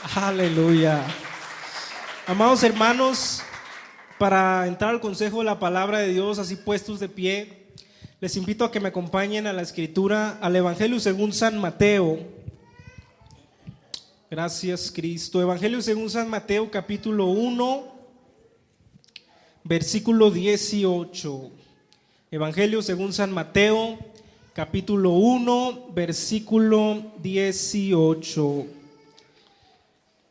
Aleluya. Amados hermanos, para entrar al consejo de la palabra de Dios, así puestos de pie, les invito a que me acompañen a la escritura, al Evangelio según San Mateo. Gracias, Cristo. Evangelio según San Mateo, capítulo 1, versículo 18. Evangelio según San Mateo, capítulo 1, versículo 18.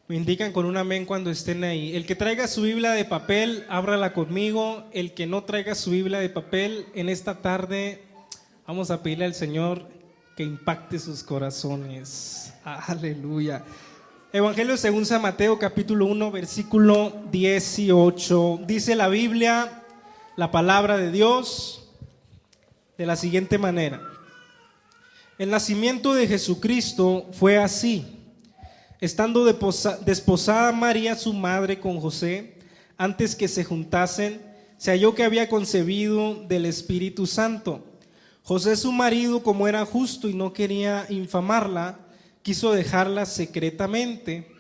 Me indican con un amén cuando estén ahí. El que traiga su Biblia de papel, ábrala conmigo. El que no traiga su Biblia de papel, en esta tarde vamos a pedirle al Señor que impacte sus corazones. Aleluya. Evangelio según San Mateo, capítulo 1, versículo 18. Dice la Biblia, la palabra de Dios, de la siguiente manera. El nacimiento de Jesucristo fue así. Estando desposada María su madre con José, antes que se juntasen, se halló que había concebido del Espíritu Santo. José su marido, como era justo y no quería infamarla, quiso dejarla secretamente.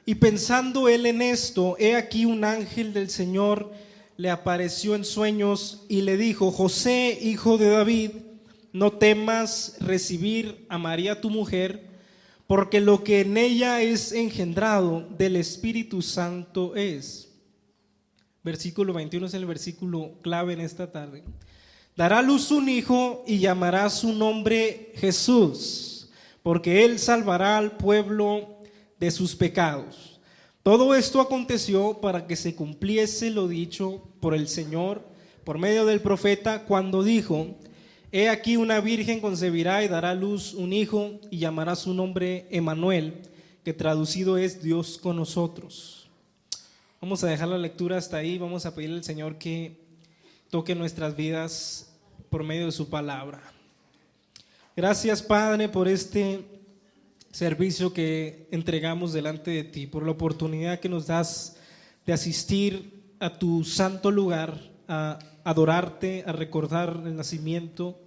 Y pensando él en esto, he aquí un ángel del Señor le apareció en sueños y le dijo: José, hijo de David, no temas recibir a María tu mujer, porque lo que en ella es engendrado del Espíritu Santo es. Versículo 21 es el versículo clave en esta tarde. Dará a luz un hijo y llamará su nombre Jesús, porque él salvará al pueblo de sus pecados. Todo esto aconteció para que se cumpliese lo dicho por el Señor por medio del profeta, cuando dijo: He aquí una virgen concebirá y dará a luz un hijo y llamará su nombre Emmanuel, que traducido es Dios con nosotros. Vamos a dejar la lectura hasta ahí. Vamos a pedirle al Señor que toque nuestras vidas por medio de su palabra. Gracias, Padre, por este servicio que entregamos delante de ti, por la oportunidad que nos das de asistir a tu santo lugar, a adorarte, a recordar el nacimiento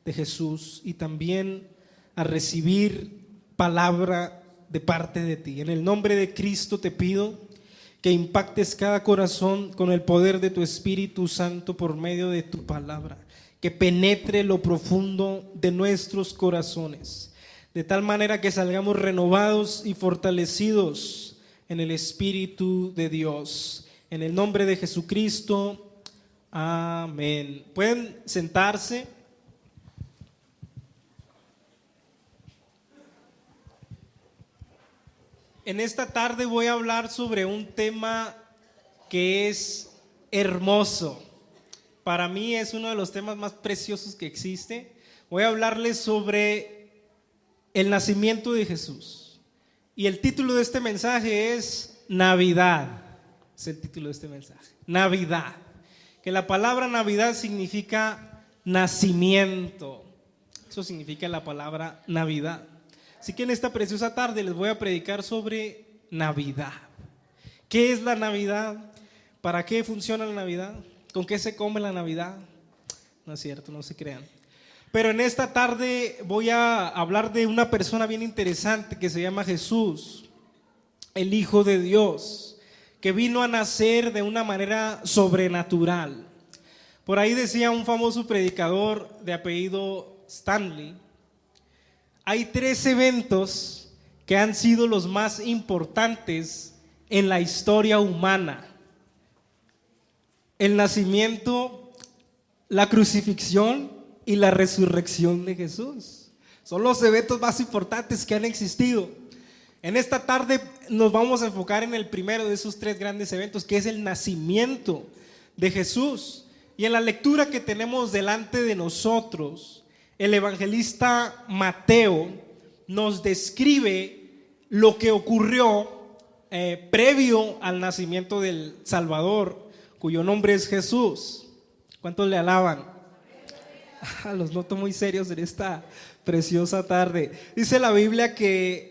de Jesús y también a recibir palabra de parte de ti. En el nombre de Cristo te pido que impactes cada corazón con el poder de tu Espíritu Santo por medio de tu palabra, que penetre lo profundo de nuestros corazones, de tal manera que salgamos renovados y fortalecidos en el Espíritu de Dios. En el nombre de Jesucristo. Amén. Pueden sentarse. En esta tarde voy a hablar sobre un tema que es hermoso. Para mí es uno de los temas más preciosos que existe. Voy a hablarles sobre el nacimiento de Jesús. Y el título de este mensaje es Navidad. Es el título de este mensaje. Navidad. Que la palabra Navidad significa nacimiento. Eso significa la palabra Navidad. Así que en esta preciosa tarde les voy a predicar sobre Navidad. ¿Qué es la Navidad? ¿Para qué funciona la Navidad? ¿Con qué se come la Navidad? No es cierto, no se crean. Pero en esta tarde voy a hablar de una persona bien interesante que se llama Jesús, el Hijo de Dios, que vino a nacer de una manera sobrenatural. Por ahí decía un famoso predicador de apellido Stanley: hay 3 eventos que han sido los más importantes en la historia humana: el nacimiento, la crucifixión y la resurrección de Jesús. Son los eventos más importantes que han existido. En esta tarde nos vamos a enfocar en el primero de esos 3 grandes eventos, que es el nacimiento de Jesús. Y en la lectura que tenemos delante de nosotros, el evangelista Mateo nos describe lo que ocurrió previo al nacimiento del Salvador, cuyo nombre es Jesús. ¿Cuántos le alaban? Los noto muy serios en esta preciosa tarde. Dice la Biblia que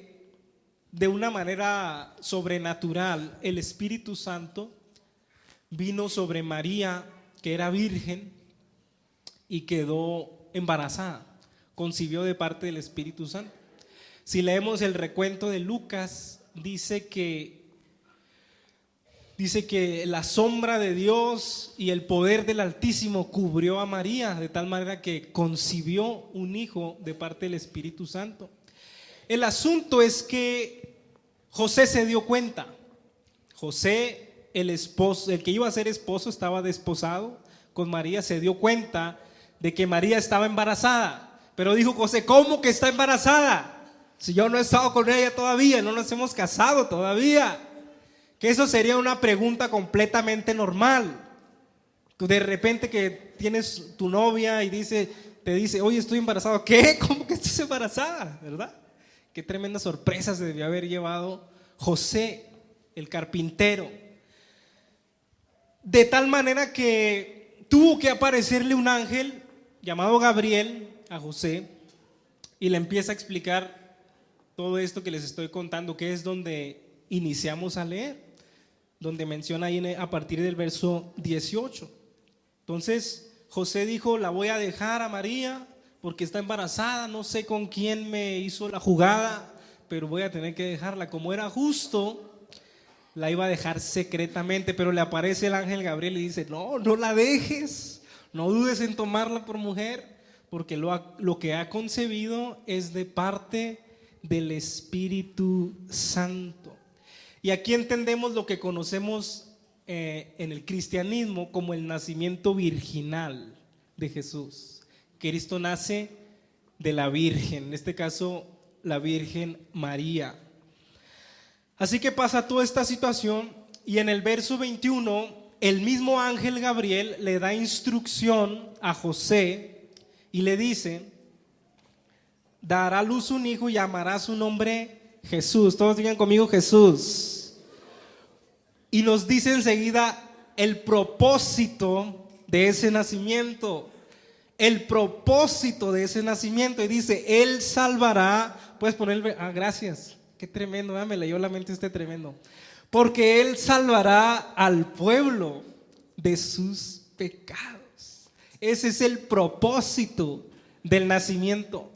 de una manera sobrenatural el Espíritu Santo vino sobre María, que era virgen, y quedó embarazada, concibió de parte del Espíritu Santo. Si leemos el recuento de Lucas, dice que la sombra de Dios y el poder del Altísimo cubrió a María, de tal manera que concibió un hijo de parte del Espíritu Santo. El asunto es que José se dio cuenta. José, el esposo, el que iba a ser esposo, estaba desposado con María, se dio cuenta de que María estaba embarazada. Pero dijo José: ¿cómo que está embarazada? Si yo no he estado con ella todavía, no nos hemos casado todavía. Que eso sería una pregunta completamente normal. De repente que tienes tu novia y te dice: oye, estoy embarazado. ¿Qué? ¿Cómo que estás embarazada? ¿Verdad? Qué tremenda sorpresa se debió haber llevado José, el carpintero. De tal manera que tuvo que aparecerle un ángel llamado Gabriel a José y le empieza a explicar todo esto que les estoy contando, que es donde iniciamos a leer, donde menciona ahí a partir del verso 18. Entonces José dijo: la voy a dejar a María porque está embarazada, no sé con quién me hizo la jugada, pero voy a tener que dejarla. Como era justo, la iba a dejar secretamente, pero le aparece el ángel Gabriel y dice: no, no la dejes, no dudes en tomarla por mujer, porque lo que ha concebido es de parte del Espíritu Santo. Y aquí entendemos lo que conocemos en el cristianismo como el nacimiento virginal de Jesús. Cristo nace de la Virgen, en este caso la Virgen María. Así que pasa toda esta situación y en el verso 21 el mismo ángel Gabriel le da instrucción a José y le dice: dará a luz un hijo y llamará su nombre Jesús. Todos digan conmigo: Jesús. Y nos dice enseguida el propósito de ese nacimiento. El propósito de ese nacimiento. Y dice: él salvará. Puedes poner, gracias. Qué tremendo, me leyó la mente tremendo. Porque él salvará al pueblo de sus pecados. Ese es el propósito del nacimiento.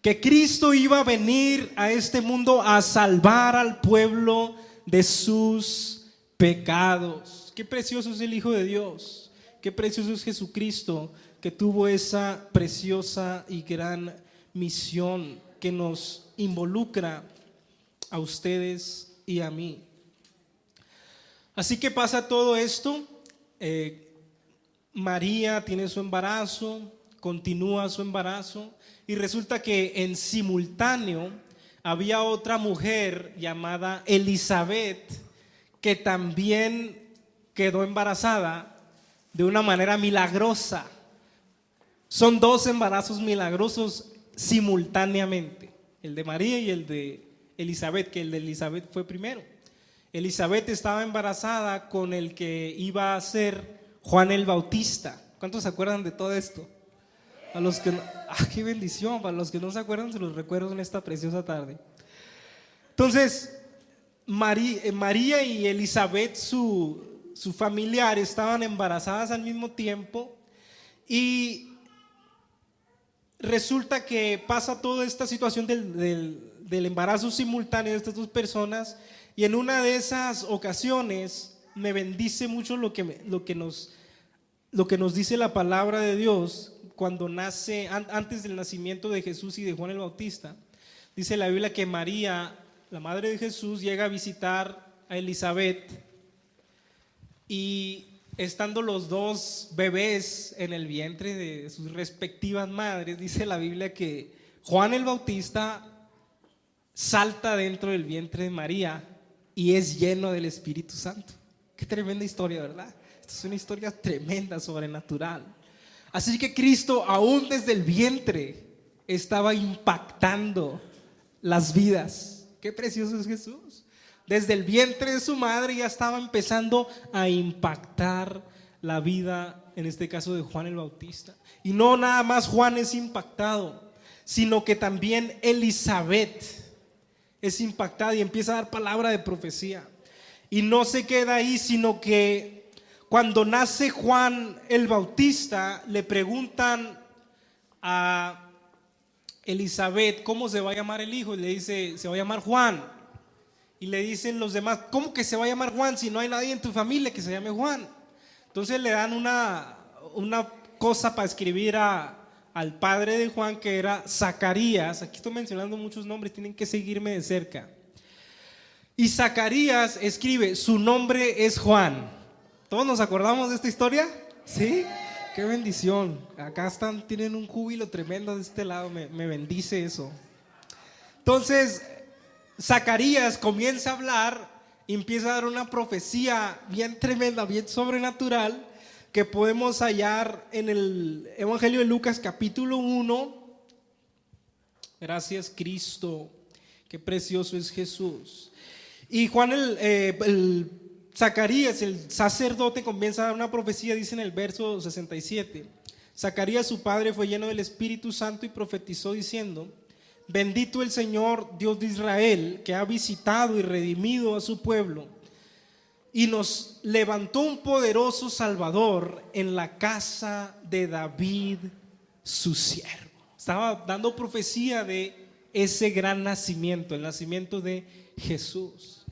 Que Cristo iba a venir a este mundo a salvar al pueblo de sus pecados. Qué precioso es el Hijo de Dios. Qué precioso es Jesucristo, que tuvo esa preciosa y gran misión que nos involucra a ustedes y a mí. Así que pasa todo esto. María tiene su embarazo, continúa su embarazo y resulta que en simultáneo había otra mujer llamada Elizabeth que también quedó embarazada de una manera milagrosa. Son dos embarazos milagrosos simultáneamente, el de María y el de Elizabeth, que el de Elizabeth fue primero. Elizabeth estaba embarazada con el que iba a ser Juan el Bautista. ¿Cuántos se acuerdan de todo esto? A los que no, qué bendición. Para los que no se acuerdan, se los recuerdo en esta preciosa tarde. Entonces María y Elizabeth, su familiar, estaban embarazadas al mismo tiempo. Y resulta que pasa toda esta situación del embarazo simultáneo de estas dos personas. Y en una de esas ocasiones me bendice mucho lo que nos dice la palabra de Dios cuando nace, antes del nacimiento de Jesús y de Juan el Bautista. Dice la Biblia que María, la madre de Jesús, llega a visitar a Elizabeth y estando los dos bebés en el vientre de sus respectivas madres, dice la Biblia que Juan el Bautista salta dentro del vientre de María y es lleno del Espíritu Santo. Qué tremenda historia, ¿verdad? Esta es una historia tremenda, sobrenatural. Así que Cristo, aún desde el vientre, estaba impactando las vidas. Qué precioso es Jesús. Desde el vientre de su madre ya estaba empezando a impactar la vida, en este caso de Juan el Bautista. Y no nada más Juan es impactado, sino que también Elizabeth es impactada y empieza a dar palabra de profecía. Y no se queda ahí, sino que cuando nace Juan el Bautista, le preguntan a Elizabeth cómo se va a llamar el hijo, y le dice: se va a llamar Juan. Y le dicen los demás, ¿cómo que se va a llamar Juan si no hay nadie en tu familia que se llame Juan? Entonces le dan una cosa para escribir al padre de Juan, que era Zacarías. Aquí estoy mencionando muchos nombres, tienen que seguirme de cerca. Y Zacarías escribe, su nombre es Juan. ¿Todos nos acordamos de esta historia? ¿Sí? ¡Qué bendición! Acá tienen un júbilo tremendo de este lado, me bendice eso. Entonces, Zacarías comienza a hablar y empieza a dar una profecía bien tremenda, bien sobrenatural, que podemos hallar en el Evangelio de Lucas capítulo 1. Gracias, Cristo, qué precioso es Jesús. Y Juan, el Zacarías, el sacerdote, comienza a dar una profecía, dice en el verso 67. Zacarías, su padre, fue lleno del Espíritu Santo y profetizó diciendo: bendito el Señor, Dios de Israel, que ha visitado y redimido a su pueblo y nos levantó un poderoso Salvador en la casa de David, su siervo. Estaba dando profecía de ese gran nacimiento, el nacimiento de Jesús.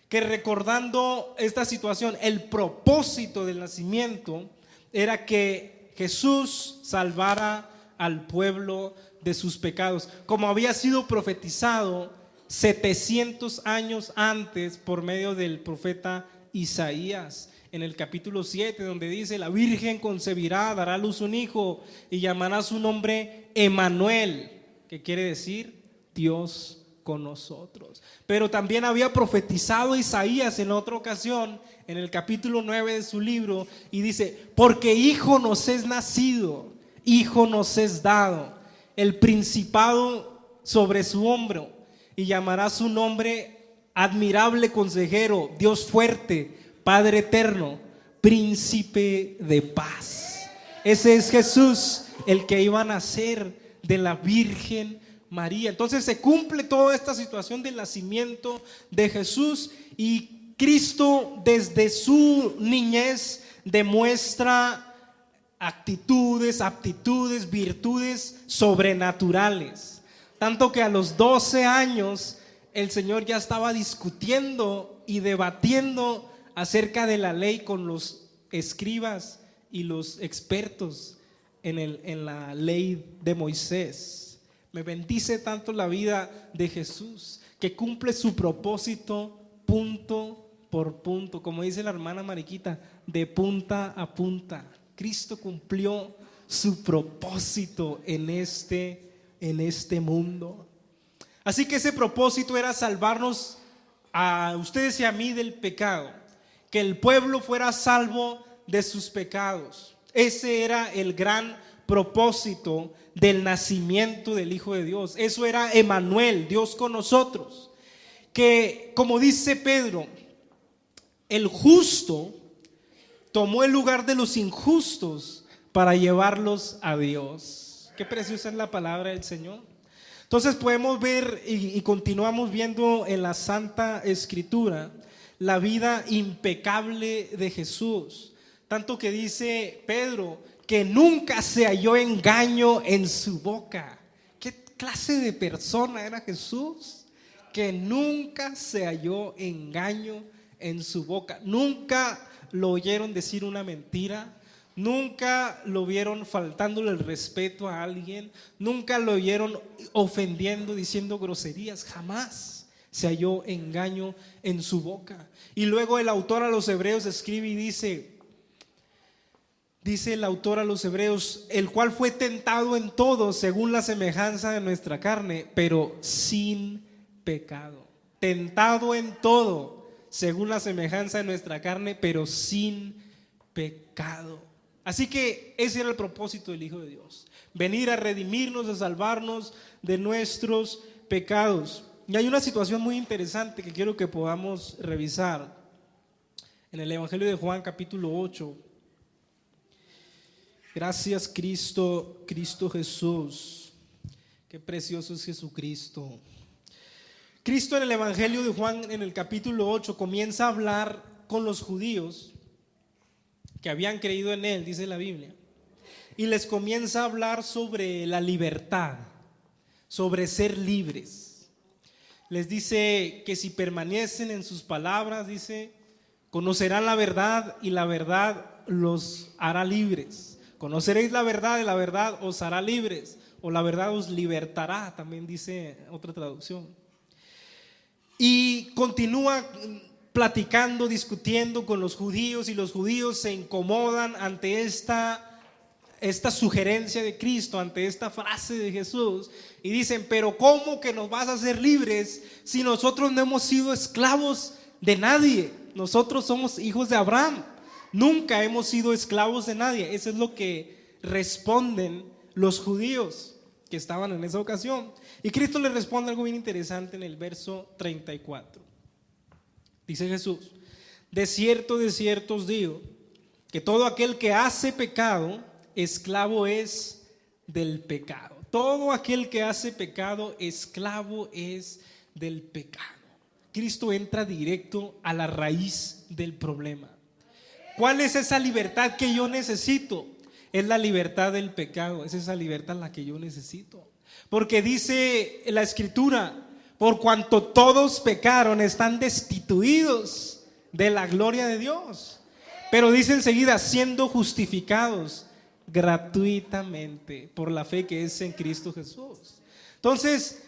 Que recordando esta situación, el propósito del nacimiento era que Jesús salvara al pueblo de sus pecados, como había sido profetizado 700 años antes por medio del profeta Isaías, en el capítulo 7, donde dice: la virgen concebirá, dará a luz un hijo y llamará su nombre Emmanuel, que quiere decir Dios con nosotros. Pero también había profetizado Isaías en otra ocasión, en el capítulo 9 de su libro, y dice: porque hijo nos es nacido, hijo nos es dado, el principado sobre su hombro, y llamará su nombre admirable consejero, Dios fuerte, Padre eterno, príncipe de paz. Ese es Jesús, el que iba a nacer de la Virgen María. Entonces se cumple toda esta situación del nacimiento de Jesús, y Cristo desde su niñez demuestra actitudes, aptitudes, virtudes sobrenaturales, tanto que a los 12 años el Señor ya estaba discutiendo y debatiendo acerca de la ley con los escribas y los expertos en la ley de Moisés. Me bendice tanto la vida de Jesús, que cumple su propósito punto por punto, como dice la hermana Mariquita, de punta a punta. Cristo cumplió su propósito en este mundo. Así que ese propósito era salvarnos a ustedes y a mí del pecado, que el pueblo fuera salvo de sus pecados. Ese era el gran propósito del nacimiento del Hijo de Dios. Eso era Emmanuel, Dios con nosotros. Que, como dice Pedro, el justo tomó el lugar de los injustos para llevarlos a Dios. Qué preciosa es la palabra del Señor. Entonces podemos ver y continuamos viendo en la Santa Escritura la vida impecable de Jesús, tanto que dice Pedro que nunca se halló engaño en su boca. ¿Qué clase de persona era Jesús? Que nunca se halló engaño en su boca. Nunca lo oyeron decir una mentira. Nunca lo vieron faltándole el respeto a alguien. Nunca lo vieron ofendiendo, diciendo groserías. Jamás se halló engaño en su boca. Y luego el autor a los Hebreos escribe y dice el autor a los Hebreos: el cual fue tentado en todo según la semejanza de nuestra carne, pero sin pecado. Tentado en todo según la semejanza de nuestra carne, pero sin pecado. Así que ese era el propósito del Hijo de Dios: venir a redimirnos, a salvarnos de nuestros pecados. Y hay una situación muy interesante que quiero que podamos revisar en el Evangelio de Juan capítulo 8. Gracias, Cristo, Cristo Jesús. Qué precioso es Jesucristo. Cristo en el Evangelio de Juan, en el capítulo 8, comienza a hablar con los judíos que habían creído en él, dice la Biblia, y les comienza a hablar sobre la libertad, sobre ser libres. Les dice que si permanecen en sus palabras, dice, conocerán la verdad y la verdad los hará libres. Conoceréis la verdad y la verdad os hará libres, o la verdad os libertará, también dice otra traducción. Y continúa platicando, discutiendo con los judíos, y los judíos se incomodan ante esta sugerencia de Cristo, ante esta frase de Jesús, y dicen: pero ¿cómo que nos vas a hacer libres si nosotros no hemos sido esclavos de nadie? Nosotros somos hijos de Abraham, nunca hemos sido esclavos de nadie. Eso es lo que responden los judíos que estaban en esa ocasión. Y Cristo les responde algo bien interesante en el verso 34. Dice Jesús: de cierto os digo, que todo aquel que hace pecado, esclavo es del pecado. Todo aquel que hace pecado, esclavo es del pecado. Cristo entra directo a la raíz del problema. ¿Cuál es esa libertad que yo necesito? Es la libertad del pecado, es esa libertad la que yo necesito. Porque dice la Escritura: por cuanto todos pecaron, están destituidos de la gloria de Dios. Pero dice enseguida: siendo justificados gratuitamente por la fe que es en Cristo Jesús. Entonces,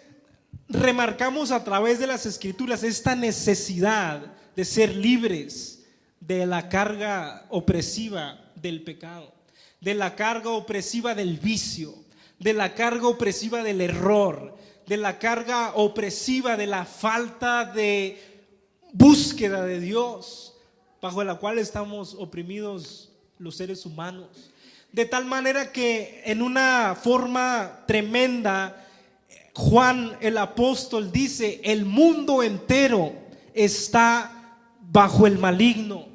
remarcamos a través de las Escrituras esta necesidad de ser libres de la carga opresiva del pecado, de la carga opresiva del vicio, de la carga opresiva del error, de la carga opresiva de la falta de búsqueda de Dios, bajo la cual estamos oprimidos los seres humanos. De tal manera que en una forma tremenda, Juan el apóstol dice: el mundo entero está bajo el maligno.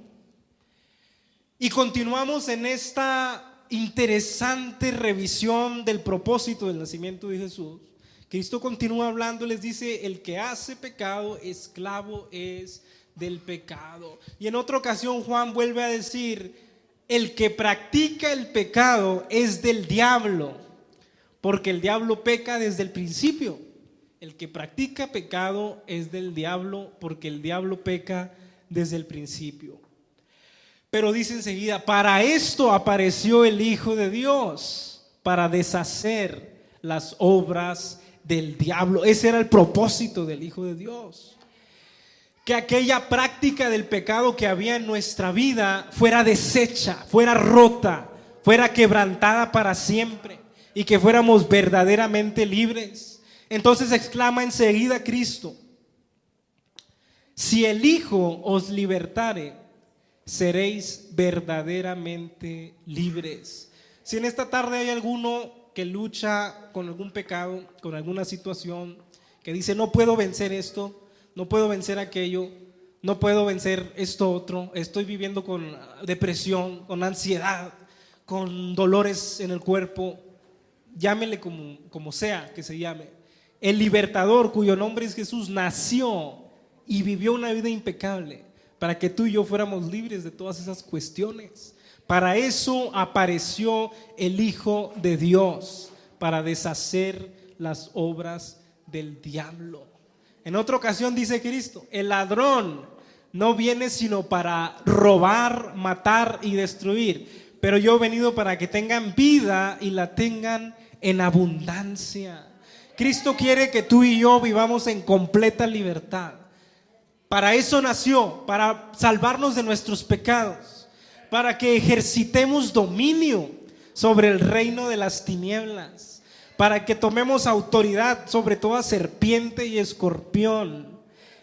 Y continuamos en esta interesante revisión del propósito del nacimiento de Jesús. Cristo continúa hablando, les dice: el que hace pecado, esclavo es del pecado. Y en otra ocasión Juan vuelve a decir: el que practica el pecado es del diablo, porque el diablo peca desde el principio. El que practica pecado es del diablo, porque el diablo peca desde el principio. Pero dice enseguida: para esto apareció el Hijo de Dios, para deshacer las obras del diablo. Ese era el propósito del Hijo de Dios. Que aquella práctica del pecado que había en nuestra vida fuera deshecha, fuera rota, fuera quebrantada para siempre, y que fuéramos verdaderamente libres. Entonces exclama enseguida Cristo: si el Hijo os libertare, seréis verdaderamente libres. Si en esta tarde hay alguno que lucha con algún pecado, con alguna situación, que dice: no puedo vencer esto, no puedo vencer aquello, no puedo vencer esto otro, estoy viviendo con depresión, con ansiedad, con dolores en el cuerpo, llámele como sea que se llame. El libertador, cuyo nombre es Jesús, nació y vivió una vida impecable para que tú y yo fuéramos libres de todas esas cuestiones. Para eso apareció el Hijo de Dios, para deshacer las obras del diablo. En otra ocasión dice Cristo: el ladrón no viene sino para robar, matar y destruir, pero yo he venido para que tengan vida y la tengan en abundancia. Cristo quiere que tú y yo vivamos en completa libertad. Para eso nació, para salvarnos de nuestros pecados, para que ejercitemos dominio sobre el reino de las tinieblas, para que tomemos autoridad sobre toda serpiente y escorpión,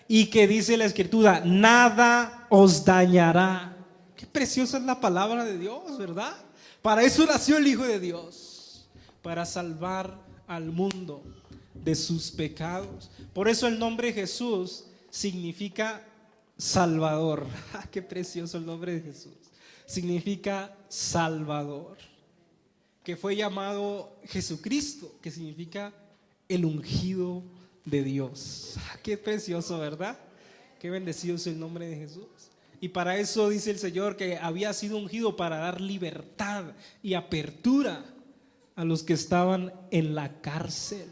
y que dice la Escritura: nada os dañará. Qué preciosa es la palabra de Dios, ¿verdad? Para eso nació el Hijo de Dios, para salvar al mundo de sus pecados. Por eso el nombre Jesús significa Salvador. Qué precioso el nombre de Jesús. Significa Salvador, que fue llamado Jesucristo, que significa el ungido de Dios. Qué precioso, ¿verdad? Qué bendecido es el nombre de Jesús. Y para eso dice el Señor que había sido ungido para dar libertad y apertura a los que estaban en la cárcel.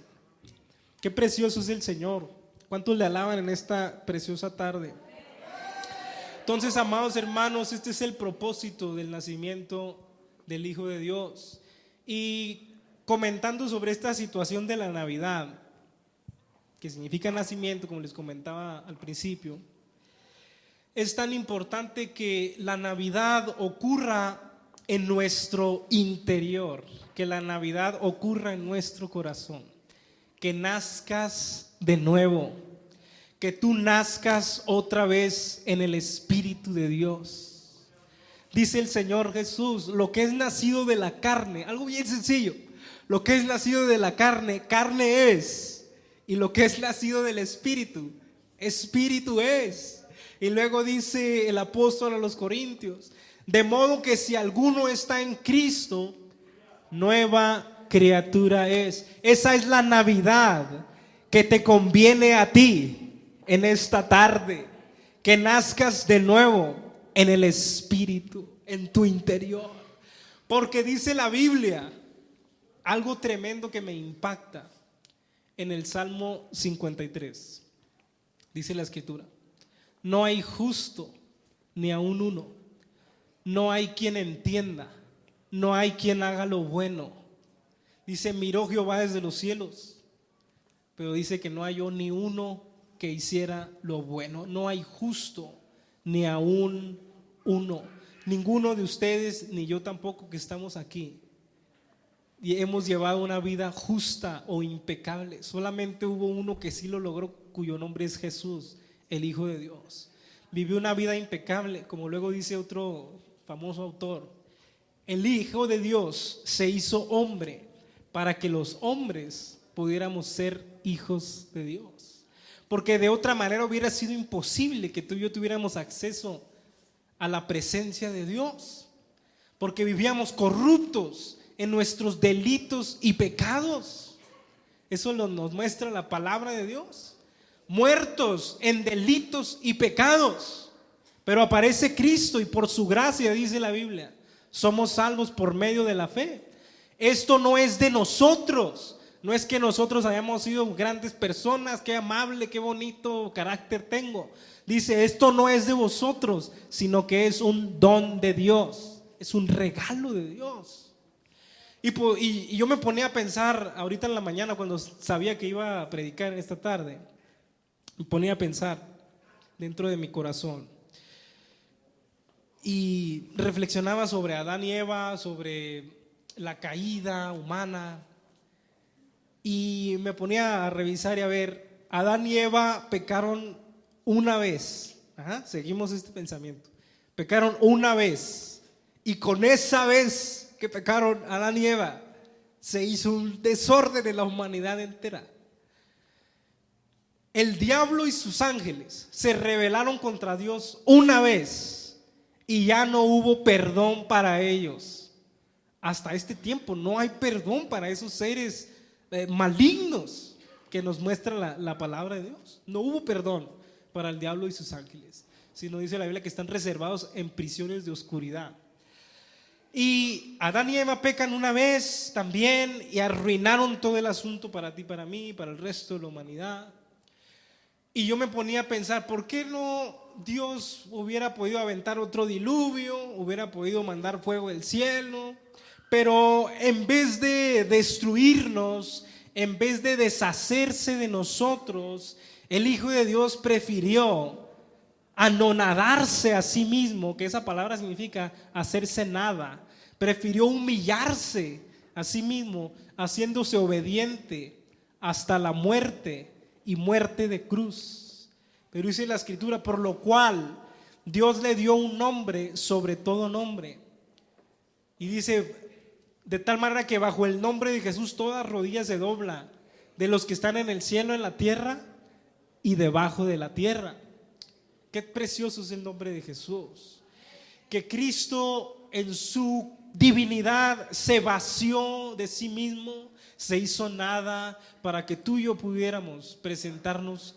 Qué precioso es el Señor ¿Cuántos le alaban en esta preciosa tarde? Entonces, amados hermanos, este es el propósito del nacimiento del Hijo de Dios. Y comentando sobre esta situación de la Navidad, que significa nacimiento, como les comentaba al principio, es tan importante que la Navidad ocurra en nuestro interior, que la Navidad ocurra en nuestro corazón, que nazcas de nuevo, que tú nazcas otra vez en el Espíritu de Dios. Dice el Señor Jesús, lo que es nacido de la carne, algo bien sencillo, lo que es nacido de la carne, carne es, y lo que es nacido del Espíritu, Espíritu es. Y luego dice el apóstol a los Corintios, de modo que si alguno está en Cristo, nueva criatura es. Esa es la Navidad que te conviene a ti en esta tarde, que nazcas de nuevo en el Espíritu, en tu interior. Porque dice la Biblia algo tremendo que me impacta en el Salmo 53. Dice la Escritura, no hay justo ni aun uno. No hay quien entienda, no hay quien haga lo bueno. Dice, miró Jehová desde los cielos, pero dice que no halló ni uno que hiciera lo bueno. No hay justo, ni aún uno. Ninguno de ustedes, ni yo tampoco, que estamos aquí, y hemos llevado una vida justa o impecable. Solamente hubo uno que sí lo logró, cuyo nombre es Jesús, el Hijo de Dios. Vivió una vida impecable, como luego dice otro famoso autor, el Hijo de Dios se hizo hombre para que los hombres pudiéramos ser hijos de Dios, porque de otra manera hubiera sido imposible que tú y yo tuviéramos acceso a la presencia de Dios, porque vivíamos corruptos en nuestros delitos y pecados. Eso nos muestra la palabra de Dios, muertos en delitos y pecados. Pero aparece Cristo y por su gracia, dice la Biblia, somos salvos por medio de la fe. Esto no es de nosotros, no es que nosotros hayamos sido grandes personas, qué amable, qué bonito carácter tengo. Dice, esto no es de vosotros, sino que es un don de Dios, es un regalo de Dios. Y yo me ponía a pensar ahorita en la mañana cuando sabía que iba a predicar esta tarde, me ponía a pensar dentro de mi corazón. Y reflexionaba sobre Adán y Eva, sobre la caída humana, y me ponía a revisar y a ver, Adán y Eva pecaron una vez. Seguimos este pensamiento, pecaron una vez, y con esa vez que pecaron Adán y Eva se hizo un desorden en la humanidad entera. El diablo y sus ángeles se rebelaron contra Dios una vez y ya no hubo perdón para ellos. Hasta este tiempo no hay perdón para esos seres malignos que nos muestra la palabra de Dios. No hubo perdón para el diablo y sus ángeles, sino dice la Biblia que están reservados en prisiones de oscuridad. Y Adán y Eva pecan una vez también y arruinaron todo el asunto para ti, para mí, para el resto de la humanidad. Y yo me ponía a pensar, ¿por qué no Dios hubiera podido aventar otro diluvio, hubiera podido mandar fuego del cielo? Pero en vez de destruirnos, en vez de deshacerse de nosotros, el Hijo de Dios prefirió anonadarse a sí mismo, que esa palabra significa hacerse nada. Prefirió humillarse a sí mismo, haciéndose obediente hasta la muerte, y muerte de cruz. Pero dice la Escritura, por lo cual Dios le dio un nombre sobre todo nombre. Y dice, de tal manera que bajo el nombre de Jesús toda rodilla se dobla, de los que están en el cielo, en la tierra y debajo de la tierra. Qué precioso es el nombre de Jesús. Que Cristo en su divinidad se vació de sí mismo, se hizo nada para que tú y yo pudiéramos presentarnos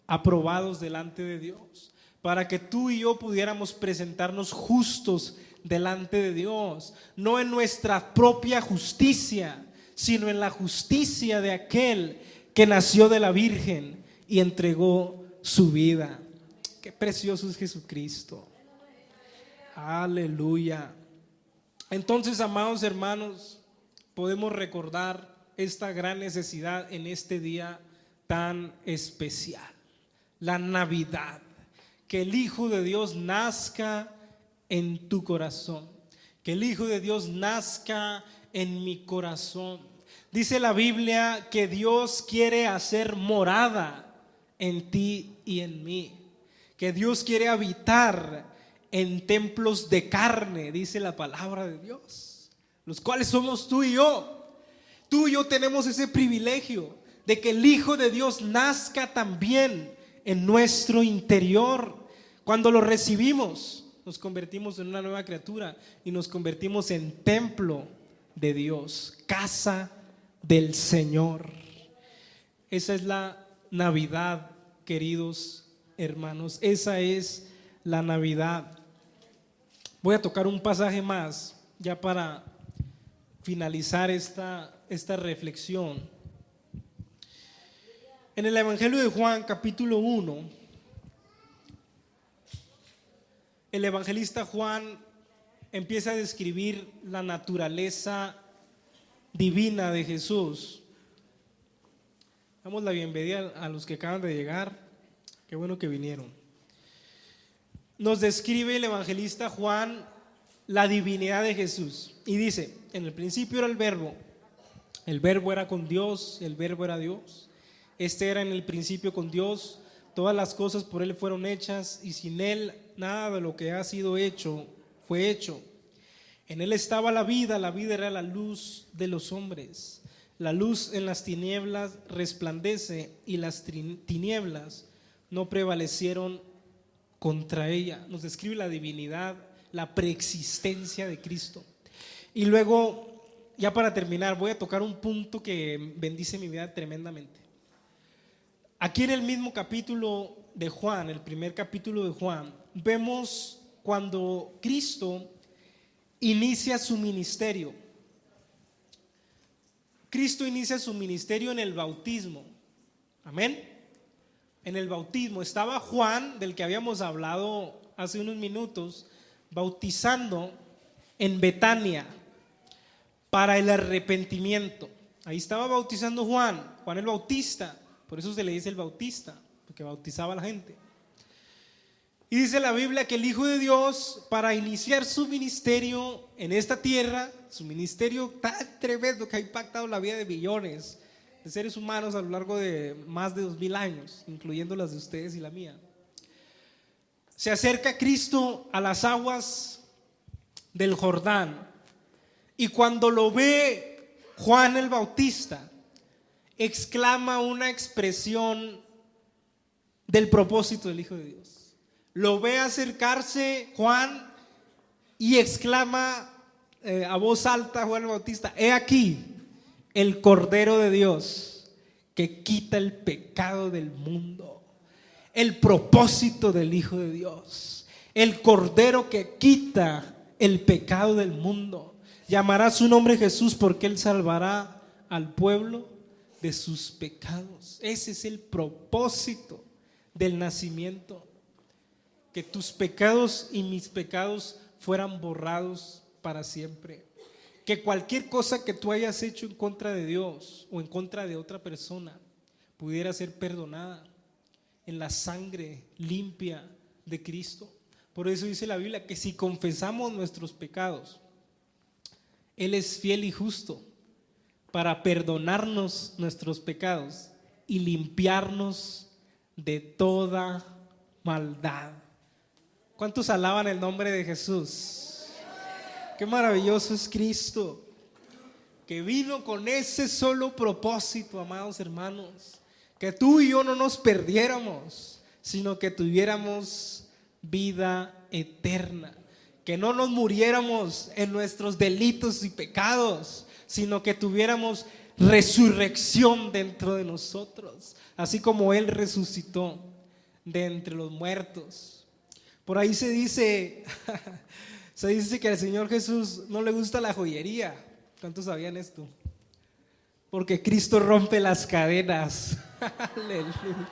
aprobados delante de Dios, para que tú y yo pudiéramos presentarnos justos delante de Dios, no en nuestra propia justicia, sino en la justicia de aquel que nació de la Virgen y entregó su vida. Qué precioso es Jesucristo. Aleluya. Entonces, amados hermanos, podemos recordar esta gran necesidad en este día tan especial, la Navidad. Que el Hijo de Dios nazca en tu corazón, que el Hijo de Dios nazca en mi corazón. Dice la Biblia que Dios quiere hacer morada en ti y en mí, que Dios quiere habitar en templos de carne, dice la palabra de Dios, los cuales somos tú y yo. Tú y yo tenemos ese privilegio de que el Hijo de Dios nazca también en nuestro interior. Cuando lo recibimos, nos convertimos en una nueva criatura y nos convertimos en templo de Dios, casa del Señor. Esa es la Navidad, queridos hermanos, esa es la Navidad. Voy a tocar un pasaje más ya para finalizar esta reflexión. En el Evangelio de Juan, capítulo 1, el evangelista Juan empieza a describir la naturaleza divina de Jesús. Damos la bienvenida a los que acaban de llegar. Qué bueno que vinieron. Nos describe el evangelista Juan la divinidad de Jesús y dice: en el principio era el verbo era con Dios, el verbo era Dios. Este era en el principio con Dios. Todas las cosas por Él fueron hechas y sin Él nada de lo que ha sido hecho fue hecho. En Él estaba la vida era la luz de los hombres. La luz en las tinieblas resplandece y las tinieblas no prevalecieron contra ella. Nos describe la divinidad, la preexistencia de Cristo. Y luego, ya para terminar, voy a tocar un punto que bendice mi vida tremendamente. Aquí en el mismo capítulo de Juan, el primer capítulo de Juan, vemos cuando Cristo inicia su ministerio. Cristo inicia su ministerio en el bautismo. Amén. En el bautismo estaba Juan, del que habíamos hablado hace unos minutos, bautizando en Betania para el arrepentimiento. Ahí estaba bautizando Juan el Bautista. Por eso se le dice el Bautista, porque bautizaba a la gente. Y dice la Biblia que el Hijo de Dios, para iniciar su ministerio en esta tierra, su ministerio tan tremendo que ha impactado la vida de millones de seres humanos a lo largo de más de 2000 años, incluyendo las de ustedes y la mía, se acerca Cristo a las aguas del Jordán. Y cuando lo ve Juan el Bautista, exclama una expresión del propósito del Hijo de Dios. Lo ve acercarse Juan y exclama a voz alta Juan el Bautista: he aquí el Cordero de Dios que quita el pecado del mundo. El propósito del Hijo de Dios, el Cordero que quita el pecado del mundo. Llamará su nombre Jesús, porque Él salvará al pueblo de sus pecados. Ese es el propósito del nacimiento, que tus pecados y mis pecados fueran borrados para siempre, que cualquier cosa que tú hayas hecho en contra de Dios o en contra de otra persona pudiera ser perdonada en la sangre limpia de Cristo. Por eso dice la Biblia que si confesamos nuestros pecados, Él es fiel y justo para perdonarnos nuestros pecados y limpiarnos de toda maldad. ¿Cuántos alaban el nombre de Jesús? Qué maravilloso es Cristo, que vino con ese solo propósito, amados hermanos, que tú y yo no nos perdiéramos, sino que tuviéramos vida eterna, que no nos muriéramos en nuestros delitos y pecados, sino que tuviéramos resurrección dentro de nosotros, así como Él resucitó de entre los muertos. Por ahí se dice que al Señor Jesús no le gusta la joyería. ¿Cuántos sabían esto? porque Cristo rompe las cadenas. Aleluya.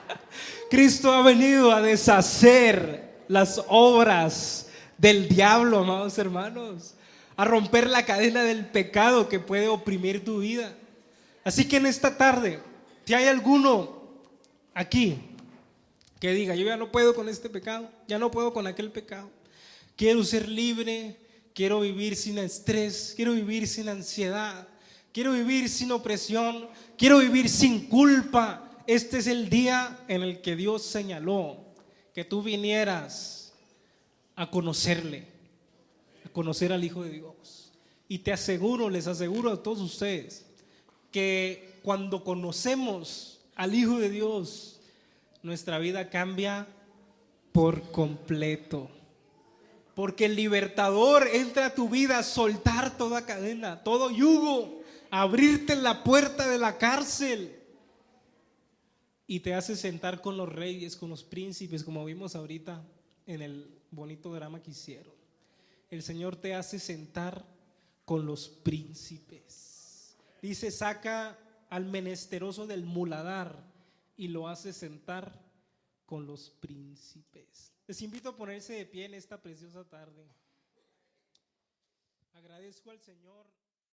Cristo ha venido a deshacer las obras del diablo, amados hermanos, a romper la cadena del pecado que puede oprimir tu vida. Así que en esta tarde, si hay alguno aquí que diga: yo ya no puedo con este pecado, ya no puedo con aquel pecado, quiero ser libre, quiero vivir sin estrés, quiero vivir sin ansiedad, quiero vivir sin opresión, quiero vivir sin culpa. Este es el día en el que Dios señaló que tú vinieras a conocerle, a conocer al Hijo de Dios. Y te aseguro, les aseguro a todos ustedes, que cuando conocemos al Hijo de Dios, nuestra vida cambia por completo. Porque el libertador entra a tu vida a soltar toda cadena, todo yugo, a abrirte la puerta de la cárcel y te hace sentar con los reyes, con los príncipes, como vimos ahorita en el bonito drama que hicieron. El Señor te hace sentar con los príncipes. Dice: saca al menesteroso del muladar y lo hace sentar con los príncipes. Les invito a ponerse de pie en esta preciosa tarde. Agradezco al Señor.